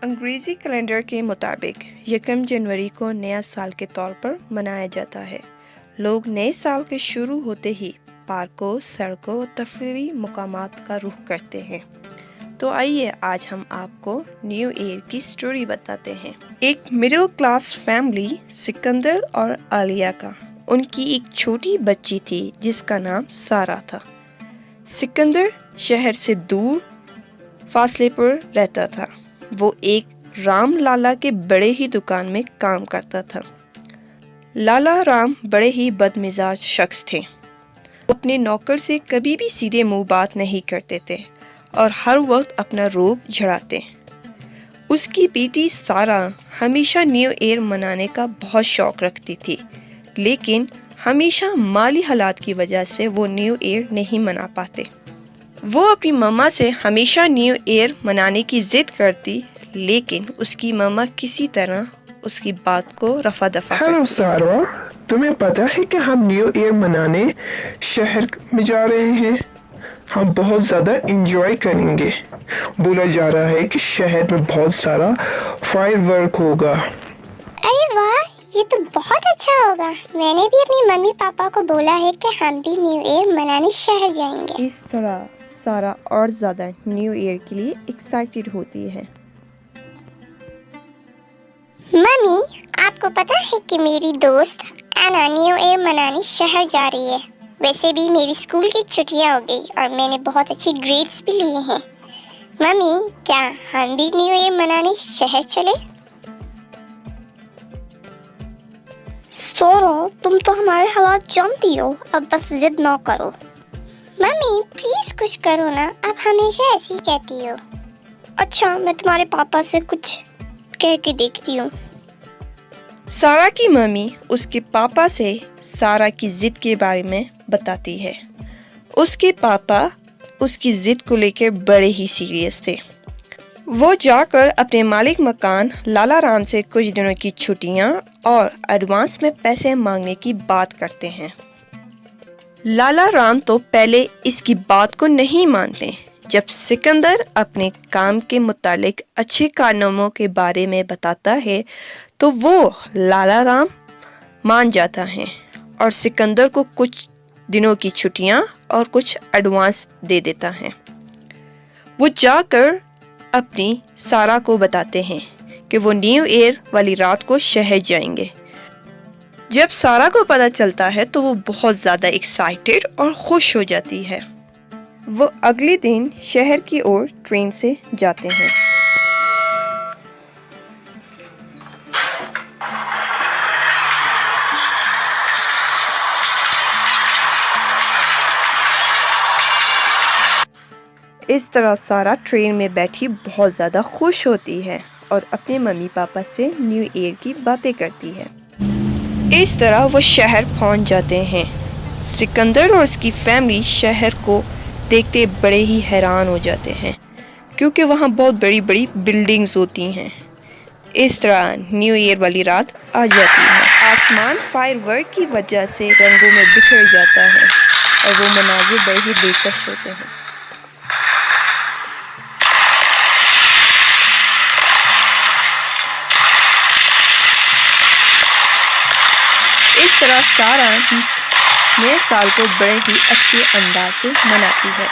अंग्रेज़ी कैलेंडर के मुताबिक 1 जनवरी को नया साल के तौर पर मनाया जाता है। लोग नए साल के शुरू होते ही पार्कों, सड़कों और तफरीही मकामात का रुख करते हैं। तो आइए आज हम आपको न्यू ईयर की स्टोरी बताते हैं। एक मिडिल क्लास फैमिली सिकंदर और आलिया का उनकी एक छोटी बच्ची थी जिसका नाम सारा था। सिकंदर शहर से दूर फासले पर रहता था। वो एक राम लाला के बड़े ही दुकान में काम करता था। लाला राम बड़े ही बदमिजाज शख्स थे। वो अपने नौकर से कभी भी सीधे मुंह बात नहीं करते थे और हर वक्त अपना रूप झड़ाते। उसकी बेटी सारा हमेशा न्यू ईयर मनाने का बहुत शौक रखती थी, लेकिन हमेशा माली हालात की वजह से वो न्यू ईयर नहीं मना पाते। वो अपनी मम्मा से हमेशा न्यू ईयर मनाने की जिद करती, लेकिन उसकी मम्मा किसी तरह उसकी बात को रफा दफा करती। हेलो सारा, तुम्हें पता है कि हम न्यू ईयर मनाने शहर में जा रहे हैं। हम बहुत ज़्यादा एंजॉय करेंगे। बोला जा रहा है कि शहर में बहुत सारा फायरवर्क होगा। अरे वाह, ये तो बहुत अच्छा होगा। मैंने भी अपनी मम्मी पापा को बोला है कि हम भी न्यू ईयर मनाने शहर जाएंगे। इस तरह सारा और ज़्यादा न्यू ईयर के लिए एक्साइटेड होती है। मम्मी, आपको पता है कि मेरी दोस्त एना न्यू ईयर मनाने शहर जा रही है। वैसे भी मेरी स्कूल की छुट्टियां हो गई और मैंने बहुत अच्छे ग्रेड्स भी लिए हैं। मम्मी, क्या हम भी न्यू ईयर मनाने शहर चले? सोरो, तुम तो हमारे हालात जानती हो, अब बस जिद ना करो। मम्मी प्लीज कुछ करो ना, आप हमेशा ऐसी कहती हो। अच्छा, मैं तुम्हारे पापा से कुछ कह के देखती हूँ। सारा की मम्मी उसके पापा से सारा की जिद के बारे में बताती है। उसके पापा उसकी जिद को लेकर बड़े ही सीरियस थे। वो जाकर अपने मालिक मकान लाला राम से कुछ दिनों की छुट्टियां और एडवांस में पैसे मांगने की बात करते हैं। लाला राम तो पहले इसकी बात को नहीं मानते। जब सिकंदर अपने काम के मुतालिक अच्छे कारनामों के बारे में बताता है तो वो लाला राम मान जाता है और सिकंदर को कुछ दिनों की छुट्टियां और कुछ एडवांस दे देता है। वो जाकर अपनी सारा को बताते हैं कि वो न्यू ईयर वाली रात को शहर जाएंगे। जब सारा को पता चलता है तो वो बहुत ज़्यादा एक्साइटेड और खुश हो जाती है। वो अगले दिन शहर की ओर ट्रेन से जाते हैं। इस तरह सारा ट्रेन में बैठी बहुत ज़्यादा खुश होती है और अपने मम्मी पापा से न्यू ईयर की बातें करती है। इस तरह वो शहर पहुंच जाते हैं। सिकंदर और उसकी फैमिली शहर को देखते बड़े ही हैरान हो जाते हैं, क्योंकि वहाँ बहुत बड़ी बड़ी बिल्डिंग्स होती हैं। इस तरह न्यू ईयर वाली रात आ जाती है। आसमान फायरवर्क की वजह से रंगों में बिखर जाता है और वो मनाज़िर बड़े ही दिलकश होते हैं। इस तरह सारा नए साल को बड़े ही अच्छे अंदाज से मनाती है।